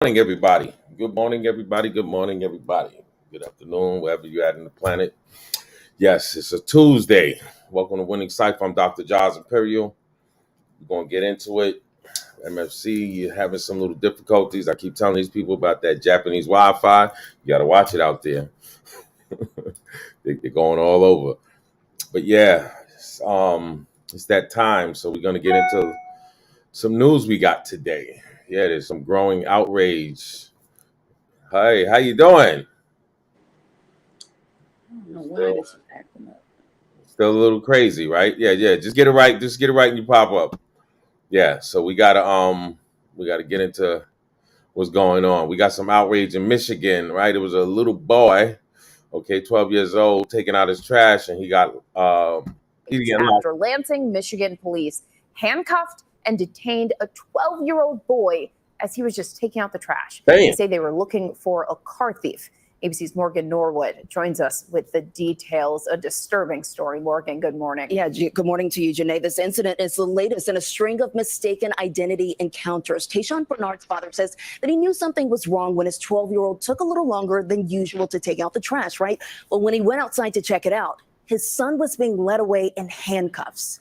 Morning, everybody. Good morning, everybody. Good morning, everybody. Good afternoon, wherever you're at in the planet. Yes, it's a Tuesday. Welcome to Winning Cypher. I'm Dr. Jaws Imperial. We're going to get into it. MFC, you're having some little difficulties. I keep telling these people about that Japanese Wi-Fi. You got to watch it out there. They're going all over. But yeah, it's that time. So we're going to get into some news we got today. Yeah, there's some growing outrage. Hi, how you doing? I don't know why Still, this is acting up. still a little crazy, right? Yeah. Just get it right. Just get it right, and you pop up. Yeah. So we gotta get into what's going on. We got some outrage in Michigan, right? It was a little boy, okay, 12 years old, taking out his trash, and he got locked. After Lansing, Michigan police handcuffed and detained a 12-year-old boy as he was just taking out the trash. Damn. They say they were looking for a car thief. ABC's Morgan Norwood joins us with the details. A disturbing story. Morgan, good morning. Yeah, good morning to you, Janae. This incident is the latest in a string of mistaken identity encounters. Tayshawn Bernard's father says that he knew something was wrong when his 12-year-old took a little longer than usual to take out the trash, right? But when he went outside to check it out, his son was being led away in handcuffs.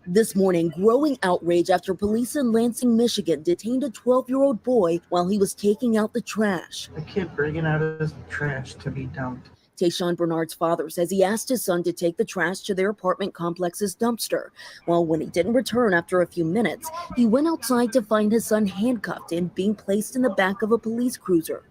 This morning, growing outrage after police in Lansing, Michigan detained a 12-year-old boy while he was taking out the trash. A kid bringing out his trash to be dumped. Tayshawn Bernard's father says he asked his son to take the trash to their apartment complex's dumpster. Well, when he didn't return after a few minutes, he went outside to find his son handcuffed and being placed in the back of a police cruiser.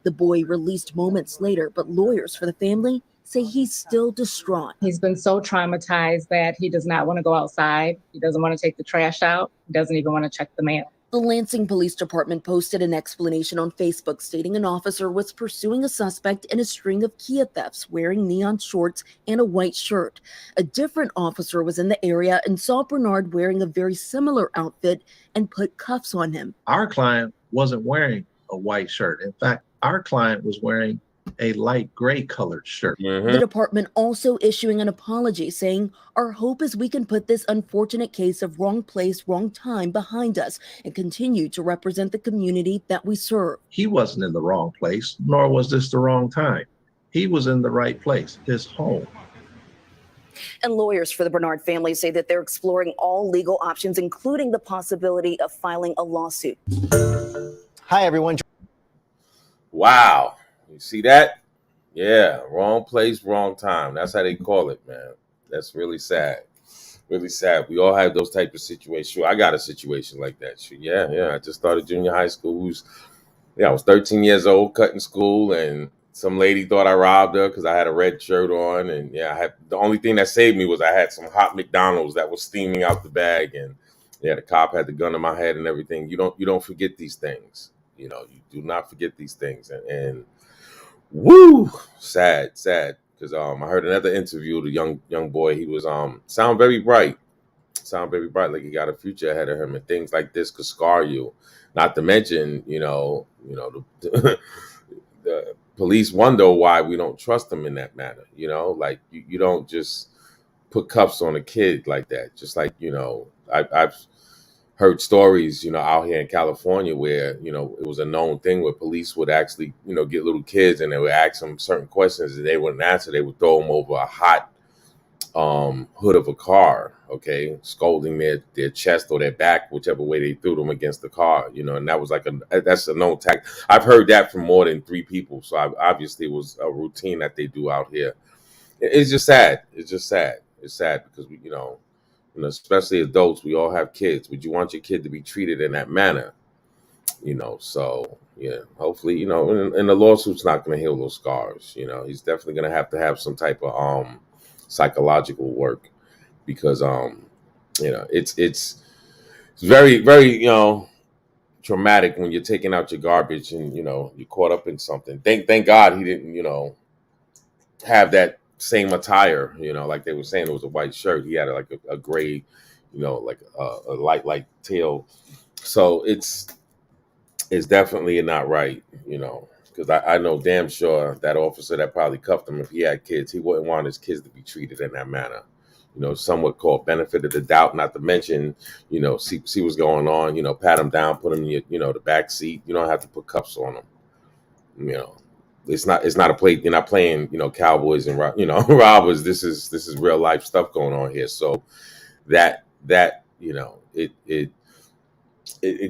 The boy released moments later, but lawyers for the family say he's still distraught. He's been so traumatized that he does not want to go outside. He doesn't want to take the trash out. He doesn't even want to check the mail. The Lansing Police Department posted an explanation on Facebook stating an officer was pursuing a suspect in a string of Kia thefts wearing neon shorts and a white shirt. A different officer was in the area and saw Bernard wearing a very similar outfit and put cuffs on him. Our client wasn't wearing a white shirt. In fact, our client was wearing a light gray colored shirt. The department also issuing an apology saying, "Our hope is we can put this unfortunate case of wrong place, wrong time behind us and continue to represent the community that we serve." He wasn't in the wrong place, nor was this the wrong time. He was in the right place, his home. And lawyers for the Bernard family say that they're exploring all legal options, including the possibility of filing a lawsuit. Hi, everyone. Wow. You see that? Yeah, wrong place, wrong time. That's how they call it, man. That's really sad. Really sad. We all have those type of situations. Sure, I got a situation like that. Sure, yeah. I just started junior high school. I was 13 years old, cutting school, and some lady thought I robbed her because I had a red shirt on. And the only thing that saved me was I had some hot McDonald's that was steaming out the bag, and the cop had the gun in my head and everything. You don't forget these things. You do not forget these things, and woo, sad, because I heard another interview. The young boy, he was sound very bright, like he got a future ahead of him, and things like this could scar you. Not to mention, the police wonder why we don't trust them in that manner. Like you don't just put cuffs on a kid like that. Just like I've heard stories, out here in California where, it was a known thing where police would actually, get little kids and they would ask them certain questions and they wouldn't answer. They would throw them over a hot hood of a car, okay, scolding their chest or their back, whichever way they threw them against the car, and that was that's a known tactic. I've heard that from more than 3 people. So obviously it was a routine that they do out here. It's just sad. It's sad because especially adults, we all have kids. Would you want your kid to be treated in that manner? So yeah, hopefully, and the lawsuit's not going to heal those scars. He's definitely going to have some type of psychological work because it's very, very traumatic when you're taking out your garbage and you're caught up in something. Thank God he didn't have that same attire, like they were saying, it was a white shirt. He had like a gray, like a light tail. So it's definitely not right, because I know damn sure that officer that probably cuffed him, if he had kids, he wouldn't want his kids to be treated in that manner. somewhat called benefit of the doubt, not to mention, see what's going on, pat them down, put them in your, the back seat. You don't have to put cuffs on them. It's not a play. You're not playing, cowboys and robbers. This is real life stuff going on here. So that it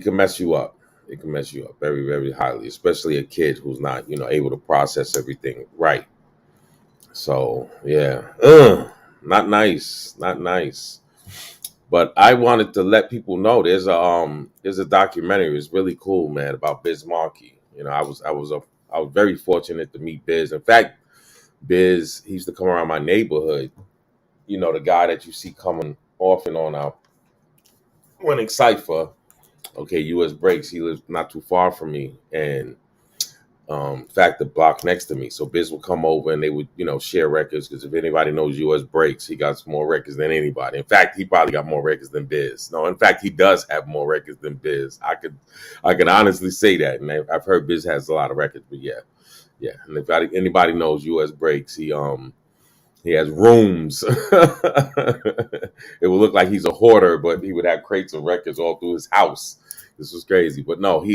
can mess you up. It can mess you up very, very highly, especially a kid who's not, able to process everything right. So yeah, not nice, not nice. But I wanted to let people know there's a documentary. It's really cool, man, about Biz Markie. I was very fortunate to meet Biz. In fact, Biz, he used to come around my neighborhood. The guy that you see coming off and on our winning cipher. Okay, U.S. Breaks. He lives not too far from me, and in fact, the block next to me. So Biz would come over and they would, share records. Because if anybody knows U.S. Breaks, he got more records than anybody. In fact, he probably got more records than Biz. No, in fact, he does have more records than Biz. I could honestly say that. And I've heard Biz has a lot of records, but yeah. And if anybody knows U.S. Breaks, he has rooms. It would look like he's a hoarder, but he would have crates of records all through his house. This was crazy. But no, he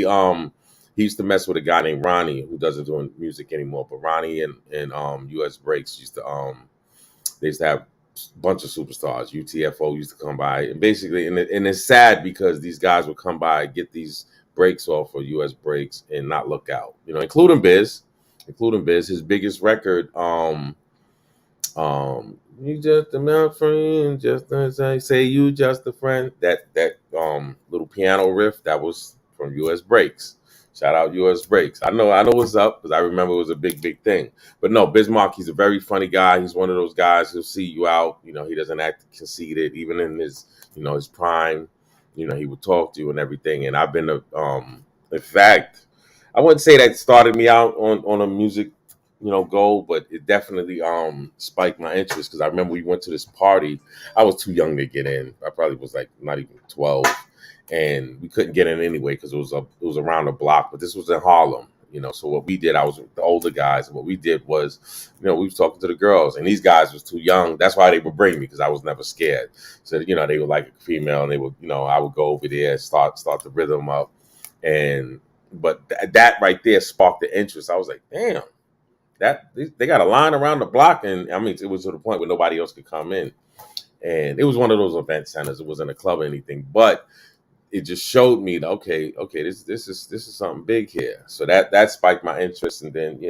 used to mess with a guy named Ronnie who doesn't do music anymore. But Ronnie and U.S. Breaks they used to have a bunch of superstars. UTFO used to come by, and basically, and it's sad because these guys would come by, get these breaks off of U.S. Breaks, and not look out. Including Biz. His biggest record, you just a my friend, just as I say, you just a friend. That little piano riff that was from U.S. Breaks. Shout out U.S. Breaks. I know what's up because I remember it was a big thing. But no, Biz Markie's a very funny guy. He's one of those guys who'll see you out. He doesn't act conceited, even in his his prime. He would talk to you and everything. And I've been in fact, I wouldn't say that started me out on a music goal, but it definitely spiked my interest because I remember we went to this party. I was too young to get in. I probably was like not even 12, and we couldn't get in anyway because it was around the block. But this was in Harlem, So what we did, I was with the older guys, and what we did was, we was talking to the girls, and these guys was too young. That's why they would bring me because I was never scared. So they would like a female, and they would, I would go over there and start the rhythm up, but that right there sparked the interest. I was like, damn. They got a line around the block, and I mean, it was to the point where nobody else could come in. And it was one of those event centers. It wasn't a club or anything, but it just showed me that okay, this is something big here. So that spiked my interest, and then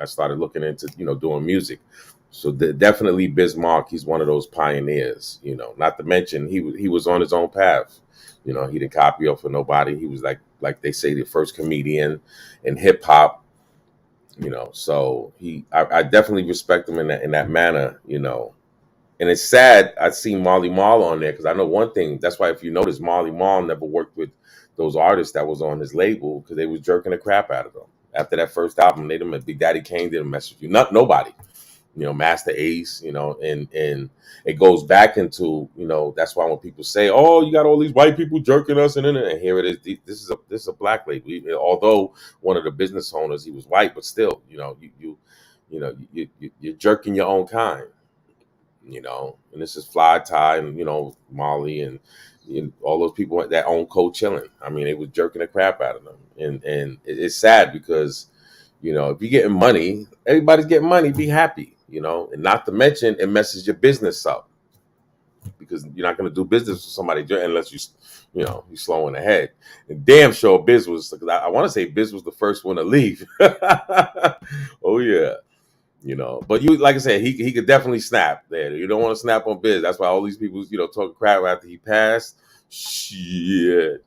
I started looking into doing music. So definitely Biz Markie, he's one of those pioneers. Not to mention he was on his own path. He didn't copy off of nobody. He was like they say, the first comedian in hip hop. So I definitely respect him in that manner, and it's sad. I seen Marley Marl on there because I know one thing. That's why if you notice, Marley Marl never worked with those artists that was on his label because they was jerking the crap out of them. After that first album, they didn't. Big Daddy Kane didn't mess with you. Nobody. Master Ace. And it goes back into that's why when people say, "Oh, you got all these white people jerking us," and here it is. This is a black label. Although one of the business owners, he was white, but still, you're jerking your own kind. And this is Fly Ty and Marley and all those people that own Cold Chillin'. I mean, they was jerking the crap out of them, and it's sad because if you're getting money, everybody's getting money. Be happy, and not to mention it messes your business up because you're not going to do business with somebody unless you're slowing ahead. And damn sure Biz was. I want to say Biz was the first one to leave. Oh yeah. But like I said, he could definitely snap there. You don't want to snap on Biz. That's why all these people, talking crap after he passed. Shit.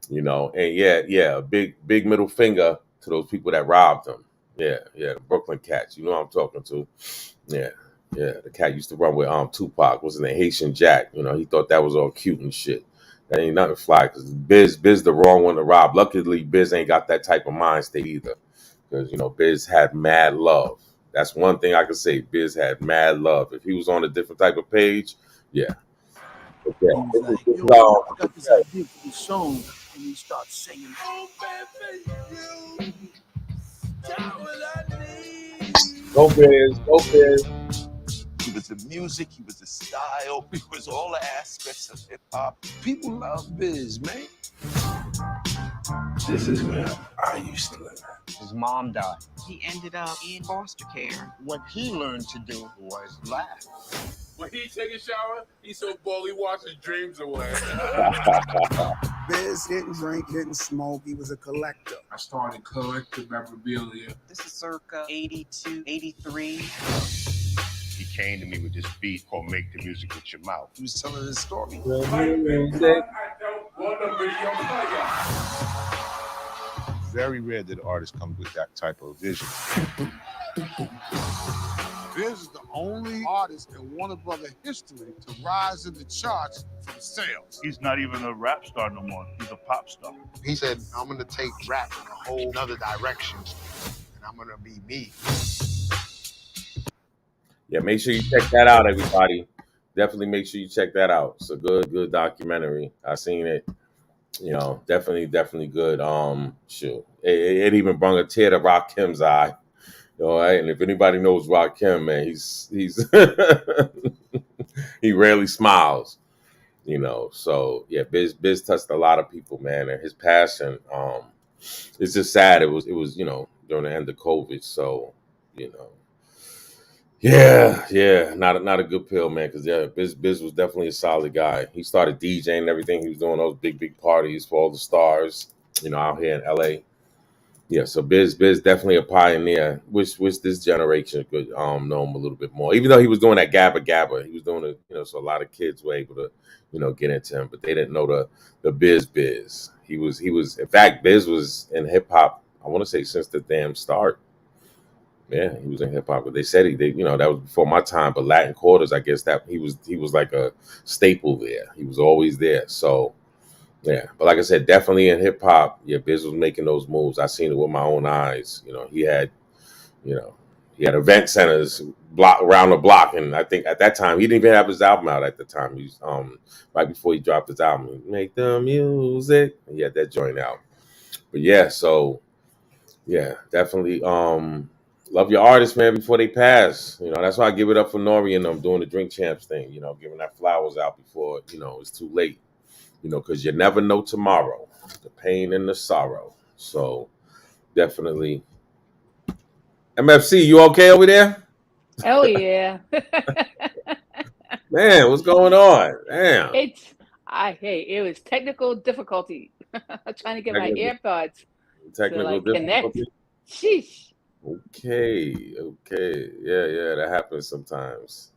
And yeah, big middle finger to those people that robbed him. Yeah, the Brooklyn Cats. You know what I'm talking to. Yeah. The cat used to run with Tupac. Was in the Haitian Jack. He thought that was all cute and shit. That ain't nothing fly because Biz the wrong one to rob. Luckily, Biz ain't got that type of mind state either. Because Biz had mad love. That's one thing I could say. Biz had mad love. If he was on a different type of page, yeah. Okay. He was like, yo, I got this idea for this song. And he starts singing, oh, baby, you got what I need. Go Biz. the music, he was the style, he was all the aspects of hip hop. People love Biz, man. This is where I used to live. His mom died. He ended up in foster care. What he learned to do was laugh. When he take a shower, he's so bold he washes dreams away. Biz didn't drink, didn't smoke. He was a collector. I started collecting memorabilia. This is circa 82, 83. He came to me with this beat called Make the Music With Your Mouth. He was telling his story. I don't want to be your player. Very rare that artists come with that type of vision. Biz is the only artist in Warner Brother history to rise in the charts from sales. He's not even a rap star no more. He's a pop star. He said, I'm going to take rap in a whole nother direction, and I'm going to be me. Yeah, make sure you check that out, everybody. Definitely make sure you check that out. It's a good documentary. I seen it. You know, definitely good. Shoot, it even brought a tear to Rakim's eye. All right, and if anybody knows Rakim, man, he's he rarely smiles. You know, so yeah, Biz touched a lot of people, man, and his passion. It's just sad. It was you know, during the end of COVID, so you know. Yeah, not a good pill, man. Because yeah, Biz was definitely a solid guy. He started DJing and everything. He was doing those big parties for all the stars, you know, out here in LA. Yeah, so Biz definitely a pioneer. Wish this generation could know him a little bit more. Even though he was doing that Gabba, he was doing it, you know, so a lot of kids were able to, you know, get into him, but they didn't know the Biz. He was in fact, Biz was in hip hop. I want to say since the damn start. Yeah, he was in hip hop, but they said you know, that was before my time. But Latin Quarters, I guess that he was like a staple there. He was always there. So yeah, but like I said, definitely in hip hop, yeah, Biz was making those moves. I seen it with my own eyes. You know, he had event centers around the block, and I think at that time he didn't even have his album out at the time. He was right before he dropped his album, Make the Music. He had that joint out. But yeah, so yeah, definitely. Love your artists, man, before they pass. You know, that's why I give it up for Nori and them doing the Drink Champs thing, you know, giving that flowers out before, you know, it's too late. You know, because you never know tomorrow, the pain and the sorrow. So definitely. MFC, you okay over there? Oh, yeah. Man, what's going on? Damn. It was technical difficulty. Trying to get my AirPods. Technical difficulty? Sheesh. Okay. Yeah, that happens sometimes.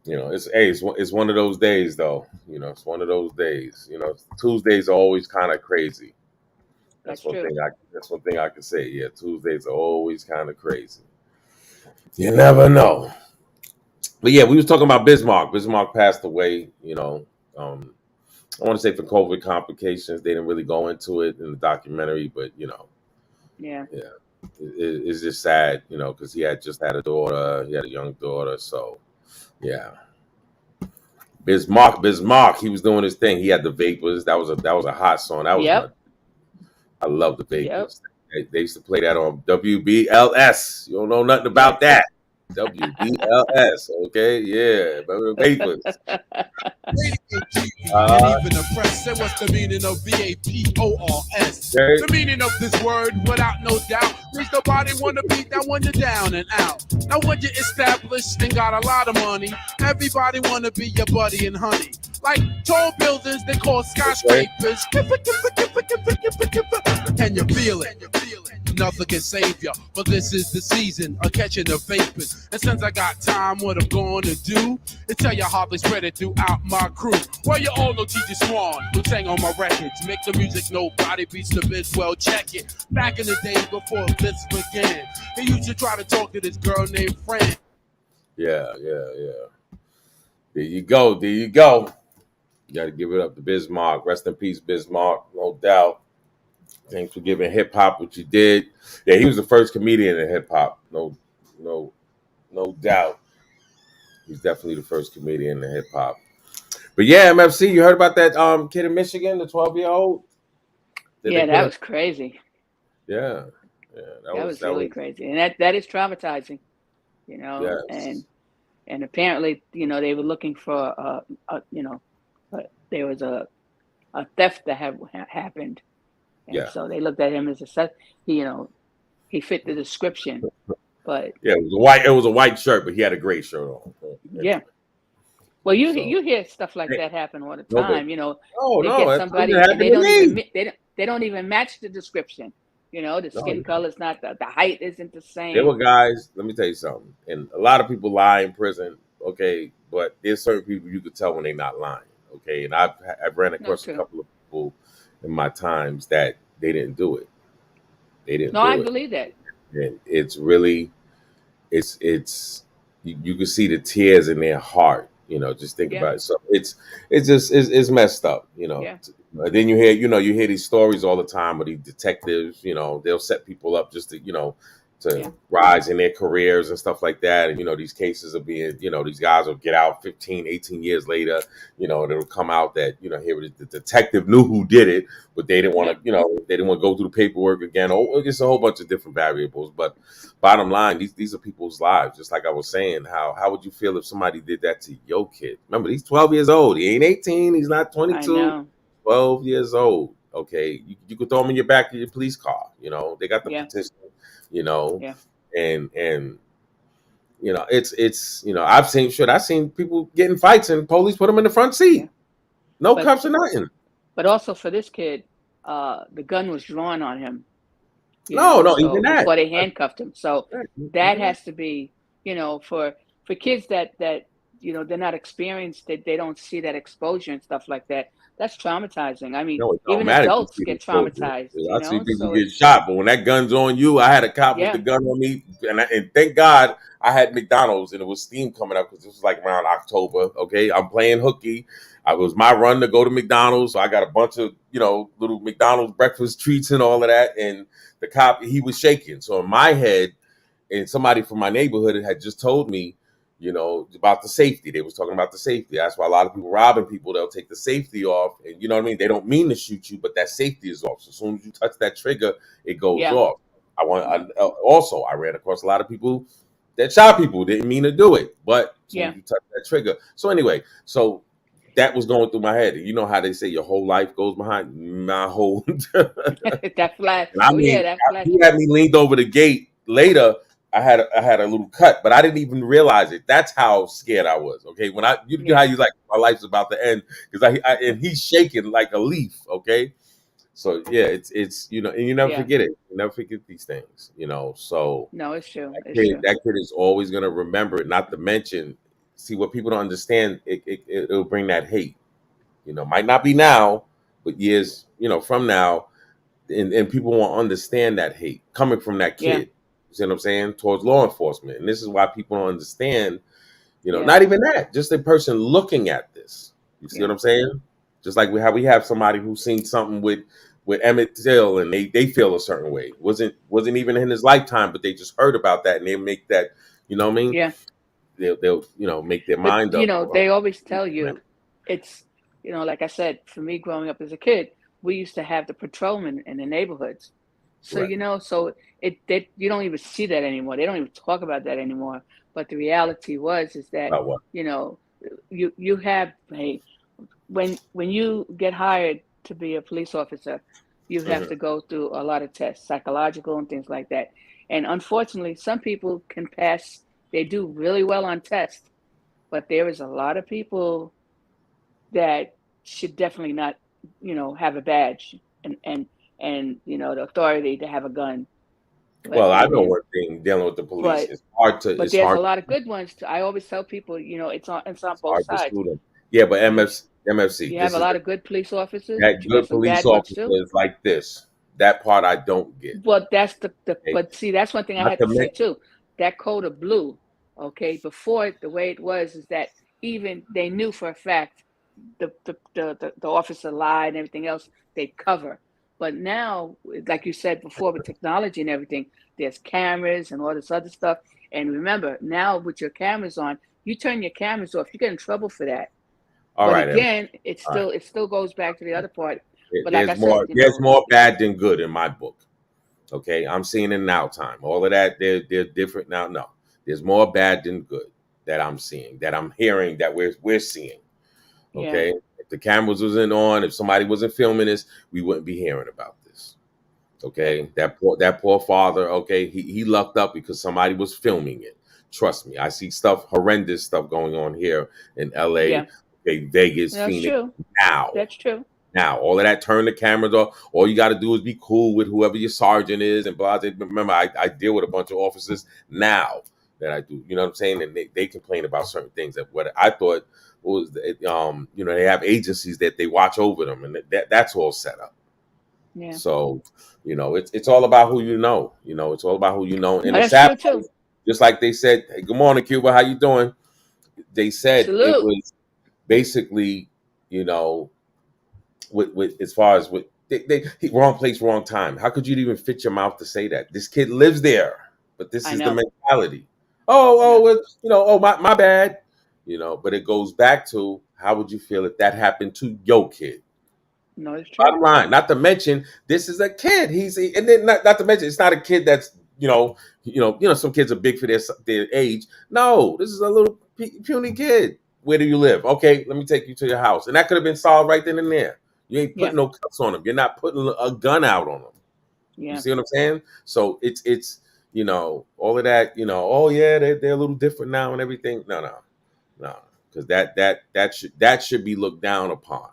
You know, it's one of those days though. You know, it's one of those days. You know, Tuesdays are always kind of crazy. That's one thing I can say. Yeah, Tuesdays are always kind of crazy. You never know. But yeah, we was talking about Bismarck. Bismarck passed away, you know. I want to say for COVID complications. They didn't really go into it in the documentary, but you know. Yeah. It's just sad, you know, because he had just had a daughter. He had a young daughter, so yeah. Bismarck, he was doing his thing. He had the Vapors. That was a hot song. That was I love the Vapors. Yep. They used to play that on WBLS. You don't know nothing about that. WBLS, okay? Yeah, remember the Vapors. Even the press say what's the meaning of VAPORS? Okay. The meaning of this word, without no doubt, makes nobody want to beat that when you're down and out. Now when you're established and got a lot of money, everybody want to be your buddy and honey. Like tall buildings, they call skyscrapers. Can you feel it? Nothing can save ya, but this is the season of catching the vapors. And since I got time, what I'm gonna do is tell you how they spread it throughout my crew. Well, you all know TJ Swan, who sang on my records. Make the music, nobody beats the biz. Well, check it. Back in the days before this began, they used to try to talk to this girl named Fran. Yeah. There you go. You got to give it up to Bismarck. Rest in peace, Bismarck, no doubt. Thanks for giving hip hop what you did. Yeah, he was the first comedian in hip hop. No doubt. He's definitely the first comedian in hip hop. But yeah, MFC, you heard about that kid in Michigan, the 12-year-old? Yeah, that was crazy. Yeah. That was really crazy. And that is traumatizing, you know. Yes. And and apparently, they were looking for, there was a theft that had happened, and Yeah. so they looked at him as he fit the description, but Yeah, it was a white shirt, but he had a gray shirt on. yeah. Well, you hear stuff like that happen all the time. Oh They no, get that's somebody something that and they happened don't to even me. they don't even match the description. The skin color's not the height isn't the There same. were guys. Let me tell you something. And a lot of people lie in prison. Okay, but there's certain people you could tell when they're not lying. Okay, and I've ran across a couple of people in my times that they didn't do it. They didn't No, I do it, believe that. and it's really, it's you can see the tears in their heart. Just think Yeah. about it. So it's messed up. Yeah. Then you hear these stories all the time of these detectives. They'll set people up just to rise in their careers and stuff like that. And these cases are being, these guys will get out 15, 18 years later. It'll come out that here the detective knew who did it, but they didn't want to, they didn't want to go through the paperwork again. Oh, it's a whole bunch of different variables. But bottom line, these are people's lives. Just like I was saying, how would you feel if somebody did that to your kid? Remember, he's 12 years old. He ain't 18. He's not 22. I know. 12 years old. Okay, you could throw him in your back of your police car. They got the petition. Yeah. And it's I've seen people get in fights and police put them in the front seat. Yeah. No cuffs or nothing. But also for this kid, the gun was drawn on him. Even that. Before they handcuffed him. So that has to be, for kids that they're not experienced, that they don't see that exposure and stuff like that. That's traumatizing. I mean, even adults get traumatized. I see people get shot, but when that gun's on you, I had a cop with the gun on me, and thank God I had McDonald's and it was steam coming up because this was like around October. Okay, I'm playing hooky. It was my run to go to McDonald's, so I got a bunch of little McDonald's breakfast treats and all of that, and the cop, he was shaking. So in my head, and somebody from my neighborhood had just told me, about the safety. They was talking about the safety. That's why a lot of people robbing people, they'll take the safety off, and you know what I mean? They don't mean to shoot you, but that safety is off. So as soon as you touch that trigger, it goes off. I ran across a lot of people that shot people, didn't mean to do it, but as soon as you touch that trigger. So anyway, that was going through my head. And you know how they say your whole life goes behind my whole that flash. That flash. He had me leaned over the gate later. I had a little cut, but I didn't even realize it. That's how scared I was. Okay, when you know how you like my life's about to end because and he's shaking like a leaf. Okay, so yeah, it's and you never forget it. You never forget these things. So no, it's true. That kid is always gonna remember it. Not to mention, see what people don't understand. It'll bring that hate. Might not be now, but years from now, and people won't understand that hate coming from that kid. Yeah. You see what I'm saying? Towards law enforcement. And this is why people don't understand, not even that, just a person looking at this. You see what I'm saying? Just like we have somebody who's seen something with Emmett Till and they feel a certain way. Wasn't even in his lifetime, but they just heard about that and they make that, you know what I mean? Yeah. They'll make their mind up. They always tell you it's, like I said, for me growing up as a kid, we used to have the patrolmen in the neighborhoods. So, you don't even see that anymore. They don't even talk about that anymore. But the reality is that, you have, when you get hired to be a police officer, you have to go through a lot of tests, psychological and things like that. And unfortunately, some people can pass, they do really well on tests, but there is a lot of people that should definitely not, have a badge and the authority to have a gun. Well, I know one thing dealing with the police. It's hard to. But there's a lot of good ones. I always tell people, it's on both sides. Yeah, but MFC. You have a lot of good police officers. That good police officers like this. That part I don't get. Well, that's but see, that's one thing I had to say too. That code of blue, okay, before the way it was is that even they knew for a fact the officer lied and everything else, they cover. But now, like you said before, with technology and everything, there's cameras and all this other stuff. And remember, now with your cameras on, you turn your cameras off, you get in trouble for that. But again, it still goes back to the other part. But like I said, there's more bad than good in my book. Okay, I'm seeing it now. Time, all of that, they're different now. No, there's more bad than good. that I'm seeing, that I'm hearing, that we're seeing. Yeah. Okay, if the cameras wasn't on, if somebody wasn't filming this, we wouldn't be hearing about this. Okay, that poor father. Okay, he lucked up because somebody was filming it. Trust me, I see horrendous stuff going on here in LA, Yeah. okay, Vegas, That's Phoenix. true. Now, That's true. now, all of that, turn the cameras off. All you got to do is be cool with whoever your sergeant is and blah. Remember, I deal with a bunch of officers now that I do. You know what I'm saying? And they complain about certain things. That what I thought was, you know, they have agencies that they watch over them, and that's all set up. Yeah. So, you know, it's all about who you know. You know, it's all about who you know. And That's it's true too. just like they said, hey, good morning, Cuba. How you doing? They said Salute. it was basically, you know, with as far as with wrong place, wrong time. How could you even fit your mouth to say that? This kid lives there, but this is the mentality. Well, you know, my bad. You know, but it goes back to, how would you feel if that happened to your kid? No, it's true. Bottom line, not to mention, this is a kid. And then not to mention, it's not a kid that's, you know, some kids are big for their age. No, this is a little puny kid. Where do you live? Okay, let me take you to your house. And that could have been solved right then and there. You ain't putting no cuffs on them. You're not putting a gun out on them. Yeah. You see what I'm saying? So it's you know, all of that, you know, oh yeah, they're a little different now and everything. No, because that should be looked down upon.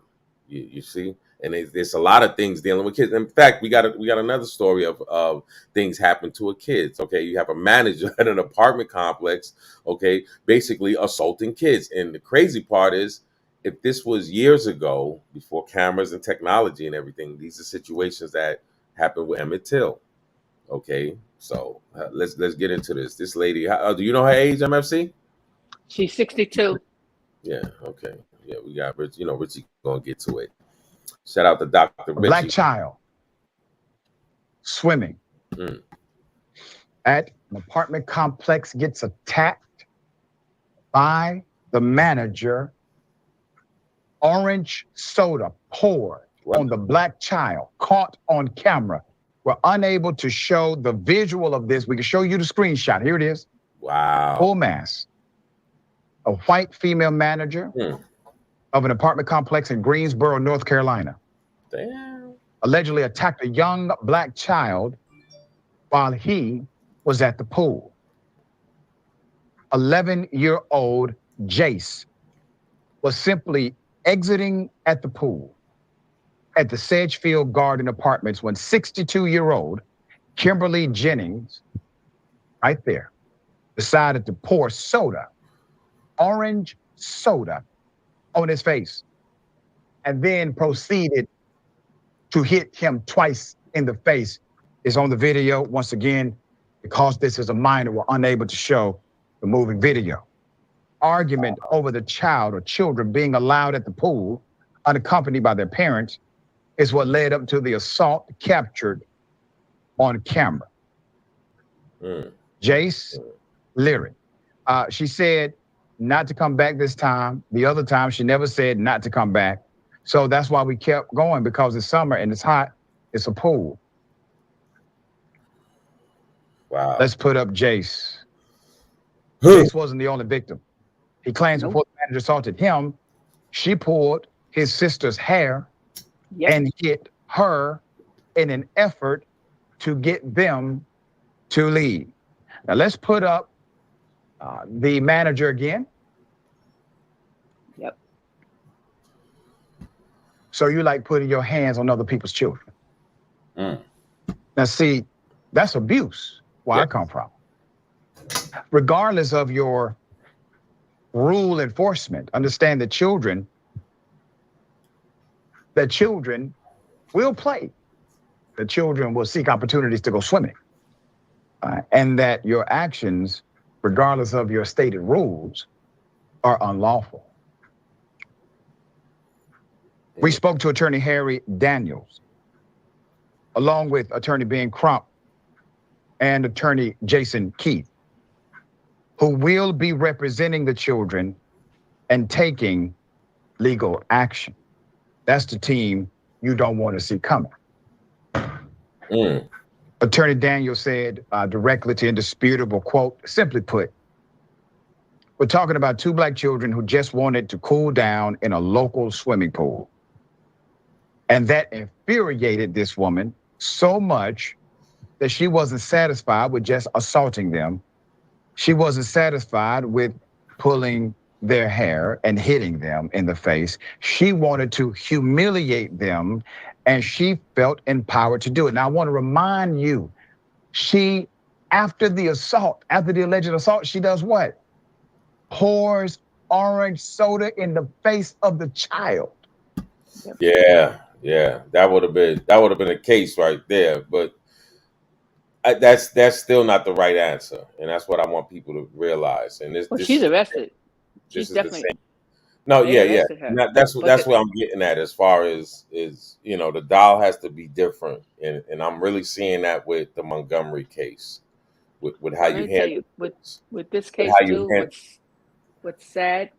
You see? And there's a lot of things dealing with kids. In fact, we got another story of things happen to a kid. Okay, you have a manager at an apartment complex, okay, basically assaulting kids. And the crazy part is, if this was years ago, before cameras and technology and everything, these are situations that happened with Emmett Till. Okay, so let's get into this. This lady, do you know her age, MFC? She's 62. Yeah. Okay. Yeah, we got Rich. You know, Richie gonna get to it. Shout out to Dr. Richie. A black child swimming at an apartment complex gets attacked by the manager. Orange soda poured on the black child, caught on camera. We're unable to show the visual of this. We can show you the screenshot. Here it is. Wow. Full mass. A white female manager of an apartment complex in Greensboro, North Carolina. Damn. Allegedly attacked a young black child while he was at the pool. 11-year-old Jace was simply exiting at the pool at the Sedgefield Garden Apartments when 62-year-old Kimberly Jennings, right there, decided to pour soda, orange soda, on his face, and then proceeded to hit him twice in the face. Is on the video. Once again, because this is a minor, we're unable to show the moving video. Argument over the child or children being allowed at the pool unaccompanied by their parents is what led up to the assault captured on camera. Jace Lyric. She said not to come back this time. The other time she never said not to come back. So that's why we kept going, because it's summer and it's hot. It's a pool. Wow. Let's put up Jace. Jace wasn't the only victim. He claims before the manager assaulted him, she pulled his sister's hair and hit her in an effort to get them to leave. Now let's put up the manager again. Yep. So you like putting your hands on other people's children. Now see, that's abuse, where I come from. Regardless of your rule enforcement, understand that children will play. The children will seek opportunities to go swimming. And that your actions, regardless of your stated rules, are unlawful. We spoke to attorney Harry Daniels, along with attorney Ben Crump and attorney Jason Keith, who will be representing the children and taking legal action. That's the team you don't want to see coming. Attorney Daniels said directly to Indisputable, quote, simply put, We're talking about 2 black children who just wanted to cool down in a local swimming pool. And that infuriated this woman so much that she wasn't satisfied with just assaulting them. She wasn't satisfied with pulling their hair and hitting them in the face. She wanted to humiliate them, and she felt empowered to do it. Now, I want to remind you, she, after the assault, after the alleged assault, she does what? Pours orange soda in the face of the child. Yeah, that would have been a case right there. But that's still not the right answer, and that's what I want people to realize. And this, Well, this she's is arrested. this She's is the definitely. same. No, They arrested her. That's But what I'm getting at as far as is, you know, the dial has to be different, and I'm really seeing that with the Montgomery case, with how let you me tell handle you, things, with this with case how you too, handle. what's sad.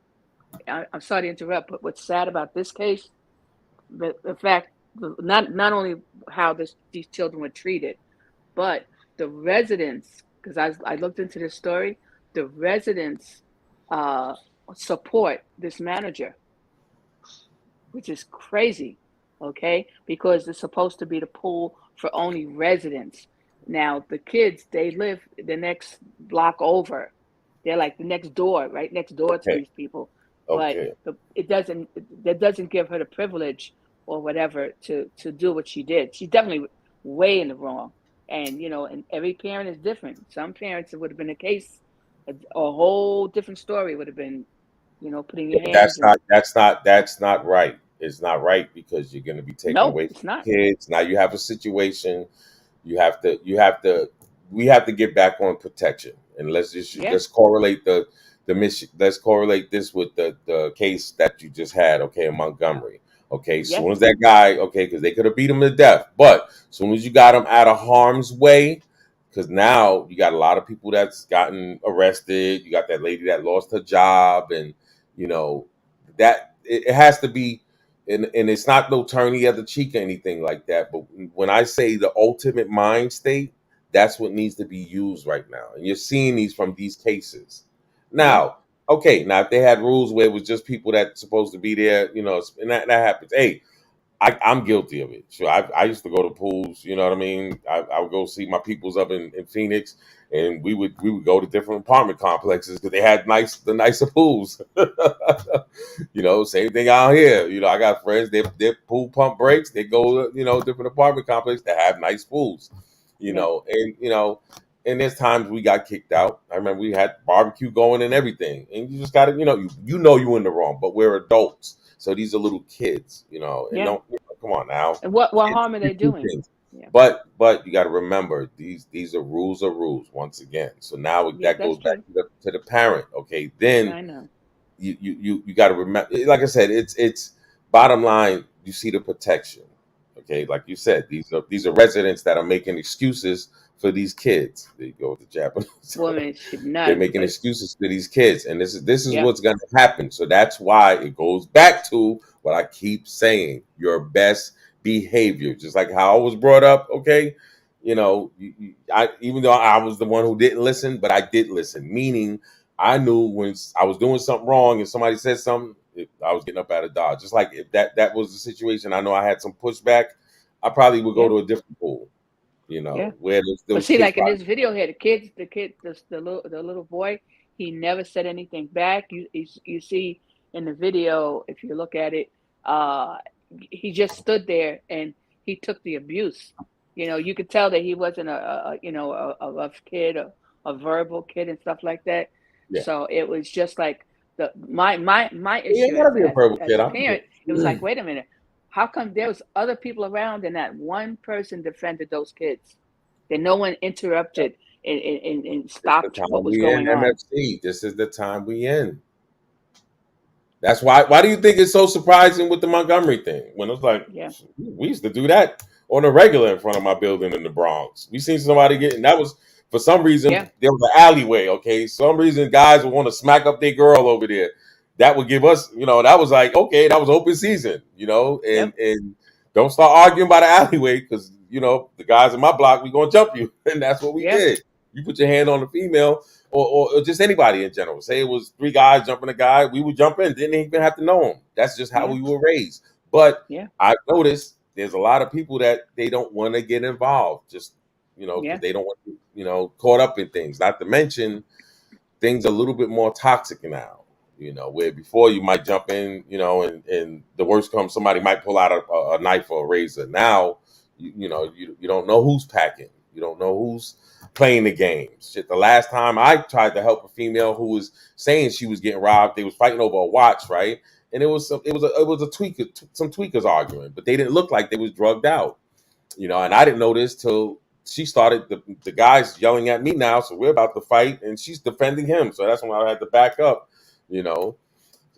I'm sorry to interrupt, but what's sad about this case, the fact, not only how these children were treated, but the residents, because I looked into this story, the residents support this manager, which is crazy, okay? Because it's supposed to be the pool for only residents. Now, the kids, they live the next block over. They're like the next door, right next door to Okay, these people. But okay. that doesn't give her the privilege or whatever to do what she did. She's definitely way in the wrong. And, you know, and every parent is different. Some parents, it would have been a case, a whole different story would have been, you know, putting your hands and That's not right. It's not right because you're going to be taken no, away from it's not. kids. Now you have a situation. We have to get back on protection, and let's correlate the mission. Let's correlate this with the case that you just had, okay, in Montgomery. Okay, as soon as that guy, okay, because they could have beat him to death, but as soon as you got him out of harm's way, because now you got a lot of people that's gotten arrested. You got that lady that lost her job, and you know that it has to be, and it's not no turn the other cheek or anything like that. But when I say the ultimate mind state, that's what needs to be used right now. And you're seeing these from these cases. Now, okay, now if they had rules where it was just people that's supposed to be there, you know, and that happens. Hey, I'm guilty of it. Sure, I used to go to pools. You know what I mean? I would go see my peoples up in Phoenix, and we would go to different apartment complexes because they had the nicer pools. You know, same thing out here. You know, I got friends. Their pool pump breaks. They go to, you know, different apartment complexes that have nice pools. You know, and there's times we got kicked out. I remember we had barbecue going and everything, and you just got to, you know you're in the wrong, but we're adults. So these are little kids, you know, and don't come on now. And what harm are they doing? Yeah. But you got to remember these are rules once again. So now that goes back to the parent. Okay, then I know. You got to remember. Like I said, it's bottom line. You see the protection. Okay, like you said, these are residents that are making excuses for these kids. There you go with the Japanese. Women should not. They're making excuses for these kids, and this is what's going to happen. So that's why it goes back to what I keep saying: your best behavior. Just like how I was brought up. Okay, you know, I even though I was the one who didn't listen, but I did listen. Meaning, I knew when I was doing something wrong and somebody said something, I was getting up out of Dodge. Just like if that was the situation, I know I had some pushback, I probably would go to a different pool. You know, where those but see, kids like in this video here, the little boy, he never said anything back. You see in the video, if you look at it, he just stood there and he took the abuse. You know, you could tell that he wasn't a rough kid, a verbal kid and stuff like that. Yeah. So it was just like my issue as a parent. It was like, wait a minute, how come there was other people around and that one person defended those kids? That no one interrupted and stopped what was going on. MFC. This is the time we in. That's why do you think it's so surprising with the Montgomery thing? When it's like, we used to do that on a regular in front of my building in the Bronx. We seen somebody getting, that was, for some reason, there was an alleyway, okay? Some reason guys would want to smack up their girl over there. That would give us, you know, that was like, okay, that was open season, you know? And don't start arguing by the alleyway because, you know, the guys in my block, we going to jump you. And that's what we did. you put your hand on a female or just anybody in general. Say it was 3 guys jumping a guy, we would jump in. Didn't even have to know him. That's just how we were raised. But I've noticed there's a lot of people that they don't want to get involved, just because they don't want to, caught up in things. Not to mention things are a little bit more toxic now. Where before you might jump in, and the worst comes, somebody might pull out a knife or a razor. Now, you don't know who's packing. You don't know who's playing the games. Shit, the last time I tried to help a female who was saying she was getting robbed, they was fighting over a watch, right? And it was some tweakers arguing, but they didn't look like they was drugged out, and I didn't know this till she started. The guy's yelling at me now, so we're about to fight, and she's defending him. So that's when I had to back up, so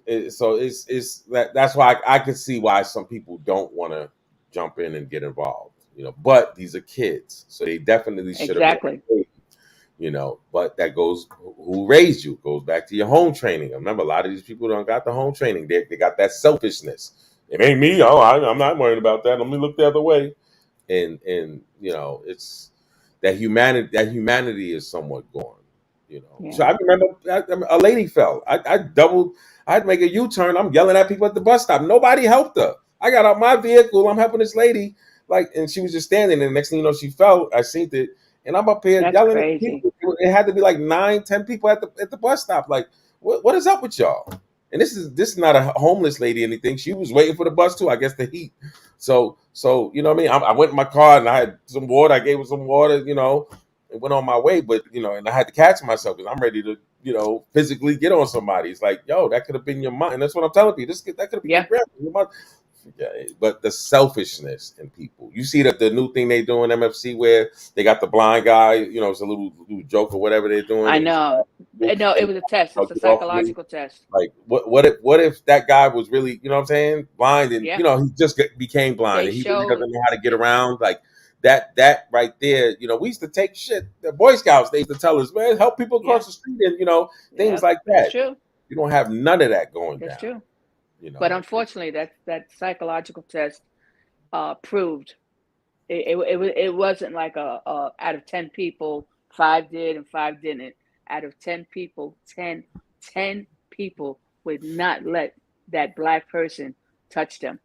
it's that's why I can see why some people don't want to jump in and get involved, but these are kids, so they definitely should have been paid, but that goes, who raised you, goes back to your home training. Remember, a lot of these people don't got the home training. They got that selfishness. It ain't me. I'm not worried about that. Let me look the other way. And it's that humanity is somewhat gone. So I remember a lady fell. I'd make a U-turn. I'm yelling at people at the bus stop. Nobody helped her. I got out my vehicle. I'm helping this lady, and she was just standing. And the next thing you know, she fell. I seen it, and I'm up here yelling at people. It had to be like 9, 10 people at the bus stop. Like, what is up with y'all? And this is not a homeless lady or anything. She was waiting for the bus too. I guess the heat. So you know what I mean? I went in my car and I had some water. I gave her some water, and went on my way. But, and I had to catch myself because I'm ready to, physically get on somebody. It's like, yo, that could have been your mom. And that's what I'm telling people. That could have been your grandma, your mother. Yeah, but the selfishness in people. You see that the new thing they do in MFC where they got the blind guy, it's a little joke or whatever they're doing. I know. No, it was a test. It's a psychological test. Like what if that guy was really, you know what I'm saying, blind and he just became blind and he really doesn't know how to get around, like that right there. We used to take shit. The Boy Scouts, they used to tell us, man, help people across the street and things like that. That's true. You don't have none of that going down. That's true. But unfortunately, that psychological test proved it wasn't like out of 10 people, 5 did and 5 didn't. Out of 10 people, 10 people would not let that black person touch them.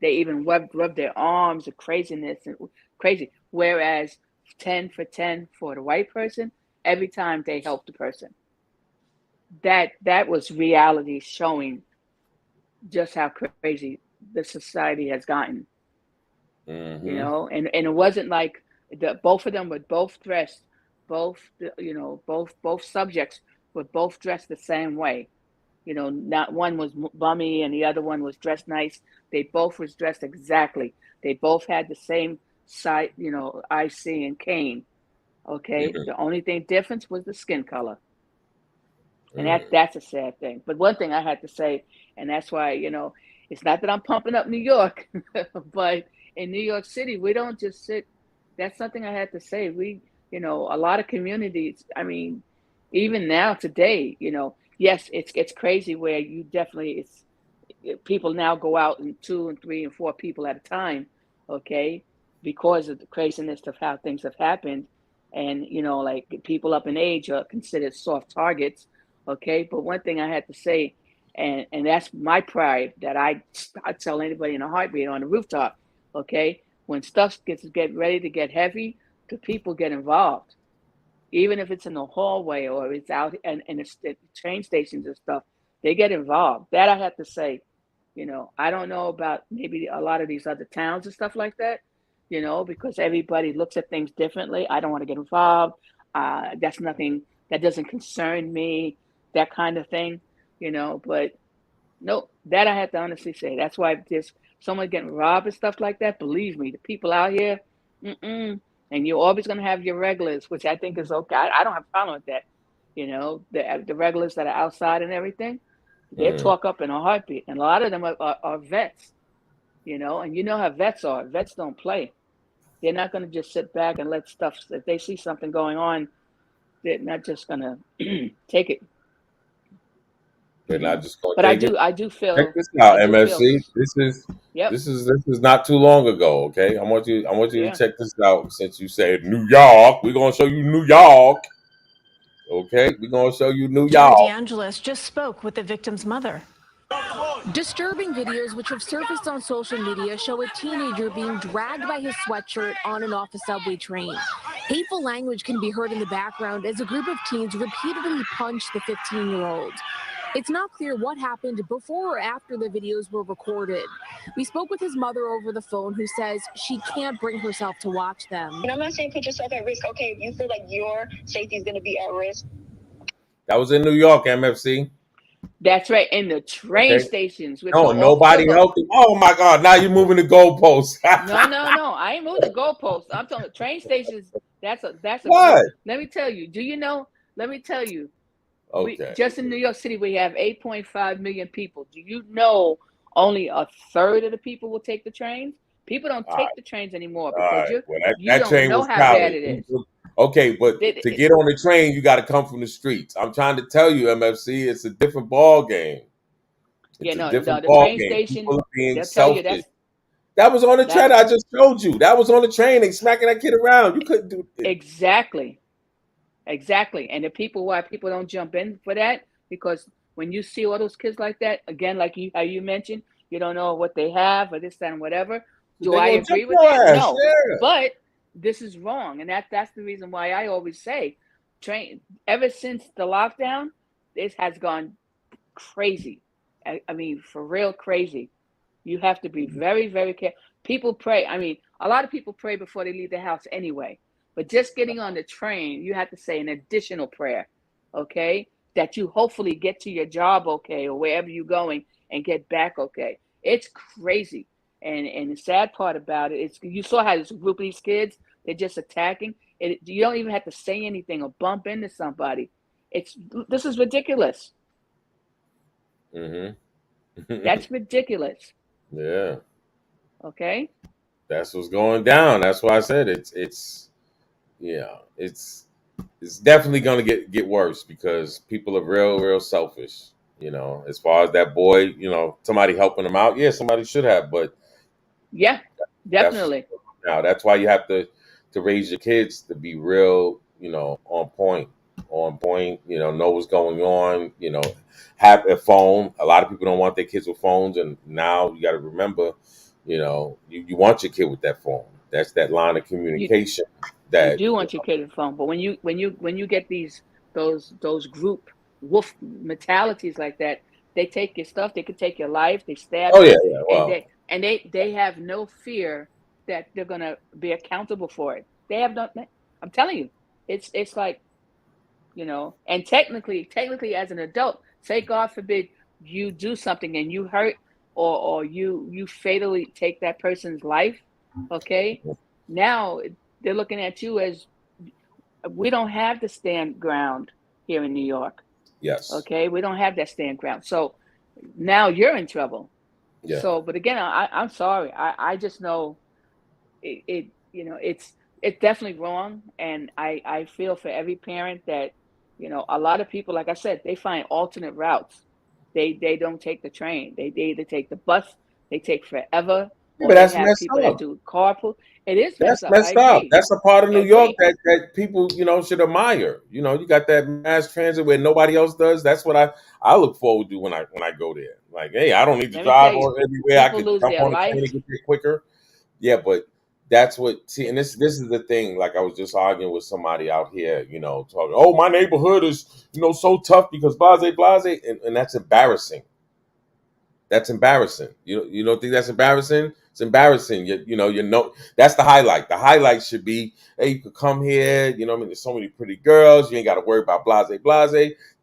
They even rubbed their arms, and craziness and crazy. Whereas 10 for 10 for the white person, every time they helped the person. That was reality showing just how crazy the society has gotten. And it wasn't like both of them were both dressed, both subjects were both dressed the same way. Not one was bummy and the other one was dressed nice. They both was dressed exactly. They both had the same side, IC and cane. Okay. The only thing difference was the skin color. And that's a sad thing. But one thing I had to say, and that's why, it's not that I'm pumping up New York, but in New York City, we don't just sit. That's something I had to say. We, a lot of communities, I mean, even now today, yes, it's crazy where you definitely, people now go out in 2 and 3 and 4 people at a time, okay, because of the craziness of how things have happened. And, like people up in age are considered soft targets. Okay, but one thing I had to say, and that's my pride, that I tell anybody in a heartbeat on the rooftop, okay, when stuff get ready to get heavy, the people get involved. Even if it's in the hallway or it's out and the train stations and stuff, they get involved. That I have to say, I don't know about maybe a lot of these other towns and stuff like that, because everybody looks at things differently. I don't want to get involved. That's nothing, that doesn't concern me. That kind of thing, but no, that I have to honestly say. That's why if there's someone getting robbed and stuff like that, believe me, the people out here, and you're always going to have your regulars, which I think is okay. I don't have a problem with that. The regulars that are outside and everything, they'll talk up in a heartbeat. And a lot of them are vets, and you know how vets are. Vets don't play. They're not going to just sit back and let stuff, if they see something going on, they're not just going to take it. They're not just going But to I take it. do feel Check this out, I do feel MFC. This yep. is not too long ago. Okay, I want you to Yeah. check this out. Since you said New York, we're gonna show you New York. Okay, we're gonna show you New Jerry York. DeAngelis just spoke with the victim's mother. Disturbing videos which have surfaced on social media show a teenager being dragged by his sweatshirt on and off a subway train. Hateful language can be heard in the background as a group of teens repeatedly punch the 15-year-old. It's not clear what happened before or after the videos were recorded. We spoke with his mother over the phone, who says she can't bring herself to watch them. And I'm not saying put yourself at risk. Okay, if you feel like your safety is going to be at risk. That was in New York, MFC. That's right. In the train Okay. stations. With No, the nobody helped him. Oh my God! Now you're moving the goalposts. No. I ain't moving the goalposts. I'm talking train stations. That's a What? Let me tell you. Do you know? Let me tell you. Okay. Just in New York City, we have 8.5 million people. Do you know only a third of the people will take the trains? People don't take the trains anymore because you that don't train know was how bad crowded. it is. Okay, but to get on the train, you got to come from the streets. I'm trying to tell you, MFC, it's a different ball game. It's a different the ball train game. station. People are being They'll tell you selfish. That was on the train. I just showed you. That was on the train. They smacking that kid around. You couldn't do it. Exactly. And the why people don't jump in for that, because when you see all those kids like that, again, like how you mentioned, you don't know what they have or this, that, and whatever. Do I agree with that? No. Yeah. But this is wrong. And that's the reason why I always say ever since the lockdown, this has gone crazy. I mean, for real crazy. You have to be very, very careful. People pray. I mean, a lot of people pray before they leave the house anyway. But just getting on the train, you have to say an additional prayer, okay? That you hopefully get to your job okay, or wherever you're going, and get back okay. It's crazy. And the sad part about it is you saw how this group of these kids, they're just attacking. You don't even have to say anything or bump into somebody. This is ridiculous. Mm-hmm. That's ridiculous. Yeah. Okay. That's what's going down. That's why I said it's definitely gonna get worse because people are real selfish. As far as that boy, somebody helping him out. Yeah, somebody should have, but yeah, definitely. That's why you have to raise your kids to be real, on point, know what's going on, have a phone. A lot of people don't want their kids with phones, and now you got to remember, you want your kid with that phone. That's that line of communication. You do want your kid with a phone, but when you get those group wolf mentalities like that, they take your stuff, they could take your life, they stab you, Wow. and they have no fear that they're gonna be accountable for it. They have no. I'm telling you, it's like, and technically as an adult, say God forbid you do something and you hurt or you fatally take that person's life, okay? Now they're looking at you as, we don't have the stand ground here in New York. Yes. Okay, we don't have that stand ground. So now you're in trouble. Yeah. So, but again, I'm sorry. I just know it's definitely wrong, and I feel for every parent that, a lot of people, like I said, they find alternate routes. They don't take the train. They either take the bus. They take forever. Yeah, but that's messed people up. that do carpool. It is That's messed up. messed I up. agree. That's a part of New I York agree. that people, should admire. You got that mass transit where nobody else does. That's what I look forward to when I go there. Like, hey, I don't need to Let me drive tell you, everywhere. I people can lose jump their on the train life. and get there quicker. Yeah, but that's what. See, and this is the thing. Like, I was just arguing with somebody out here. Talking. Oh, my neighborhood is so tough because blase, and that's embarrassing. That's embarrassing. You don't think that's embarrassing? It's embarrassing. That's the highlight. The highlight should be, hey, you could come here. There's so many pretty girls. You ain't got to worry about blase.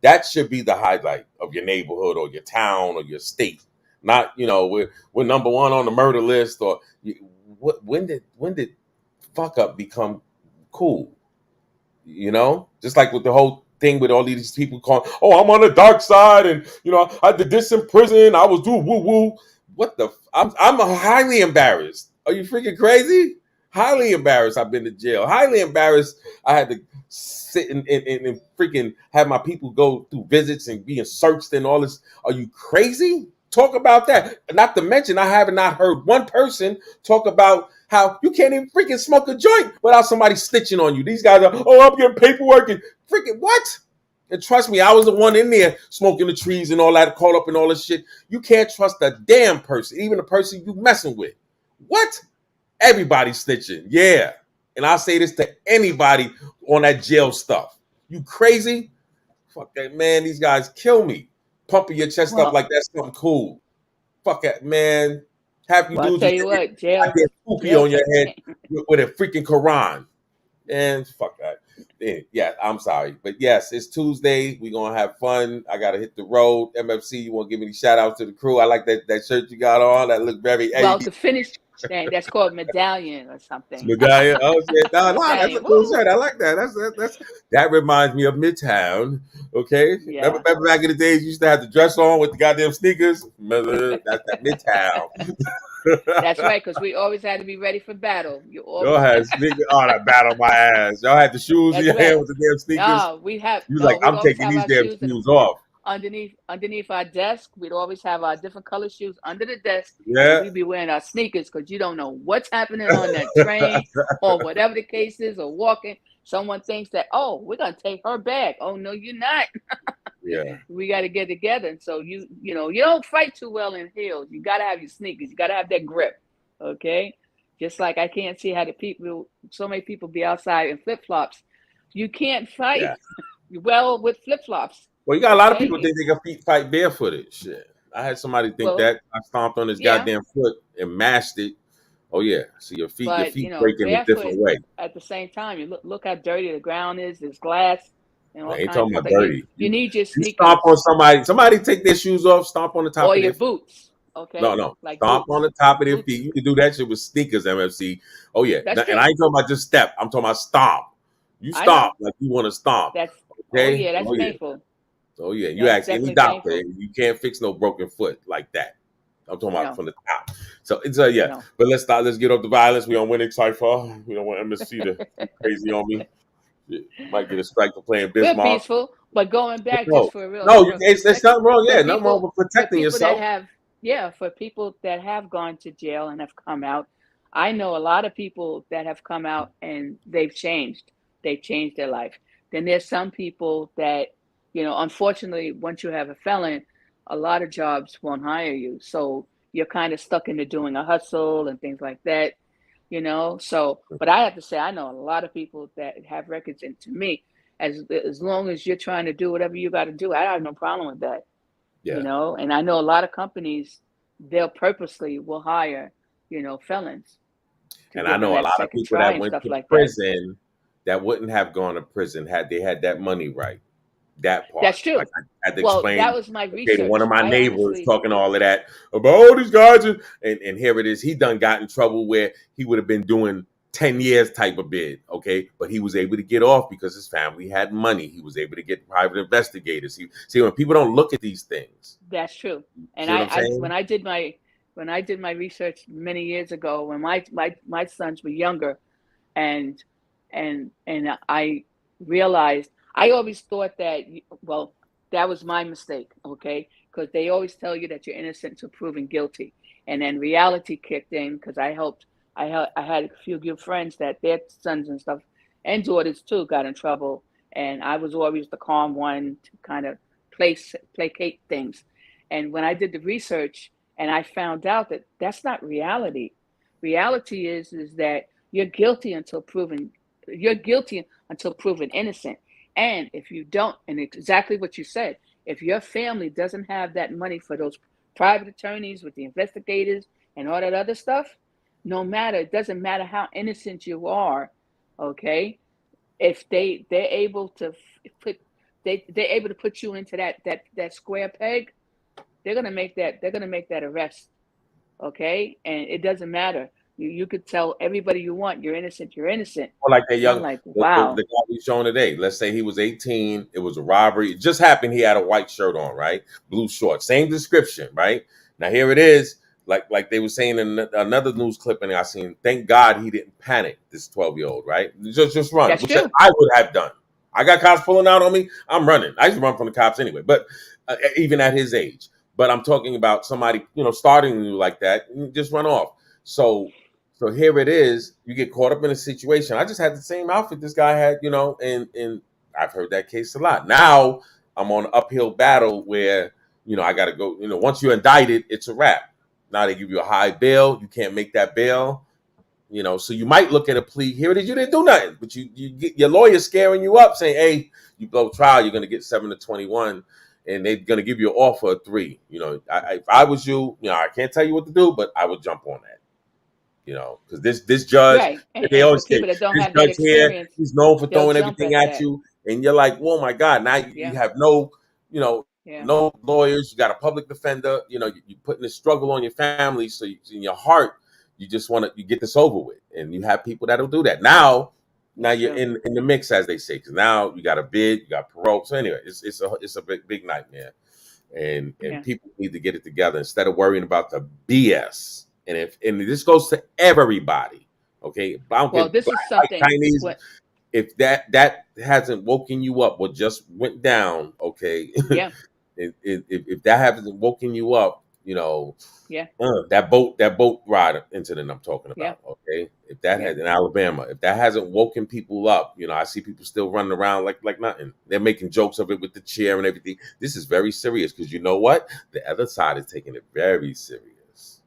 That should be the highlight of your neighborhood or your town or your state. Not, we're number one on the murder list or when did fuck up become cool? Just like with the whole thing with all these people calling, oh, I'm on the dark side, and I did this in prison. I was doing woo woo. What the? I'm highly embarrassed. Are you freaking crazy? Highly embarrassed. I've been to jail. Highly embarrassed. I had to sit and freaking have my people go through visits and being searched and all this. Are you crazy? Talk about that. Not to mention, I have not heard one person talk about how you can't even freaking smoke a joint without somebody snitching on you. These guys are, oh, I'm getting paperwork and freaking what? And trust me, I was the one in there smoking the trees and all that, caught up in all this shit. You can't trust a damn person, even the person you messing with. What? Everybody snitching. Yeah. And I'll say this to anybody on that jail stuff. You crazy? Fuck that, man. These guys kill me. Pumping your chest up like that's something cool. Fuck that, man. Have you I'll dudes tell you what, jail. get poopy on your head with a freaking Quran. And fuck that. Yeah, I'm sorry. But yes, it's Tuesday. We're going to have fun. I got to hit the road. MFC, you want to give any shout outs to the crew? I like that shirt you got on. That look very... Well, to finish, that's called medallion or something. Medallion. Oh, shit. No, that's a cool shirt. I like that. That reminds me of Midtown. Okay? Yeah. Remember back in the days, you used to have the dress on with the goddamn sneakers? That's that Midtown. That's right, because we always had to be ready for battle. Y'all had sneakers. Oh, that battle my ass. Y'all had the shoes in your hand with the damn sneakers. No, we have. You like, I'm taking these damn shoes off. Underneath our desk, we'd always have our different color shoes under the desk. Yeah. We'd be wearing our sneakers because you don't know what's happening on that train or whatever the case is, or walking. Someone thinks that, oh, we're gonna take her bag. Oh no, you're not. Yeah. We got to get together. And so you don't fight too well in heels. You got to have your sneakers. You got to have that grip. Okay. Just like I can't see how so many people be outside in flip flops. You can't fight well with flip flops. Well, you got a lot of people think they can fight barefooted. Shit. I had somebody think that. I stomped on his goddamn foot and mashed it. Oh yeah. So your feet breaking a different way. At the same time, you look how dirty the ground is. There's glass. I ain't talking about dirty. You need your sneakers. You stomp on somebody. Somebody take their shoes off. Stomp on the top of their boots. Okay. No. Like stomp on the top of their feet. You can do that shit with sneakers, MFC. Oh yeah. And I ain't talking about just step. I'm talking about stomp. You stomp like you want to stomp. That's painful. Oh yeah. You ask any doctor, and you can't fix no broken foot like that. I'm talking about from the top. So it's But let's start. Let's get off the violence. We on winning cipher. We don't want MSC to go crazy on me. Might get a strike for playing Bismarck. We're peaceful, but going back just for real. No, it's nothing wrong. Yeah, nothing wrong with protecting yourself. For people that have gone to jail and have come out, I know a lot of people that have come out and they've changed. They've changed their life. Then there's some people that, unfortunately, once you have a felon, a lot of jobs won't hire you. So you're kind of stuck into doing a hustle and things like that. But I have to say, I know a lot of people that have records, and to me, as long as you're trying to do whatever you got to do, I have no problem with that. Yeah. And I know a lot of companies, they'll purposely will hire, felons. And I know a lot of people that went to prison that wouldn't have gone to prison had they had that money right. That part. That's true. I had to explain. That was my research. One of my neighbors talking all of that about all these guys, and here it is. He done got in trouble where he would have been doing 10 years type of bid, okay? But he was able to get off because his family had money. He was able to get private investigators. See, when people don't look at these things. That's true. And when I did my research many years ago, when my sons were younger, and I realized. I always thought that, that was my mistake, okay? Because they always tell you that you're innocent until proven guilty. And then reality kicked in because I had a few good friends that their sons and stuff, and daughters too, got in trouble. And I was always the calm one to kind of placate things. And when I did the research and I found out that that's not reality. Reality is that you're guilty until proven innocent. And if you don't, and exactly what you said, if your family doesn't have that money for those private attorneys with the investigators and all that other stuff, it doesn't matter how innocent you are, okay? If they're able to put you into that square peg, they're gonna make that arrest, okay? And it doesn't matter. You could tell everybody you want, you're innocent, you're innocent. Or like that young, wow. The guy we showing today. Let's say he was 18. It was a robbery. It just happened. He had a white shirt on, right? Blue shorts. Same description, right? Now here it is. Like they were saying in another news clipping I seen. Thank God he didn't panic. This 12-year-old, right? Just run, That's which true. I would have done. I got cops pulling out on me. I'm running. I used to run from the cops anyway, but even at his age. But I'm talking about somebody, starting you like that, just run off. So here it is. You get caught up in a situation. I just had the same outfit this guy had, and I've heard that case a lot. Now I'm on an uphill battle where, I got to go. Once you're indicted, it's a wrap. Now they give you a high bail. You can't make that bail. So you might look at a plea. Here it is. You didn't do nothing, but you get your lawyer scaring you up, saying, "Hey, you blow trial, you're going to get 7 to 21, and they're going to give you an offer of 3." If I was you, I can't tell you what to do, but I would jump on that. Because this judge, Right. And they for always say people that don't this have that judge here, experience, he's known for they'll throwing jump everything at at that. you, and you're like, "Oh my God!" Now you Yeah. have no, Yeah. no lawyers. You got a public defender. You're putting this struggle on your family, so in your heart, you just want to get this over with, and you have people that'll do that. Now you're in the mix, as they say, because now you got a bid, you got parole. So anyway, it's a big nightmare, and people need to get it together instead of worrying about the BS. And this goes to everybody, okay? I don't care, This black, is something. white, Chinese. If that hasn't woken you up, what just went down, okay? Yeah. if that hasn't woken you up, Yeah. that boat ride incident I'm talking about, okay? If that Yeah. has in Alabama, if that hasn't woken people up, I see people still running around like nothing. They're making jokes of it with the chair and everything. This is very serious because you know what? The other side is taking it very serious.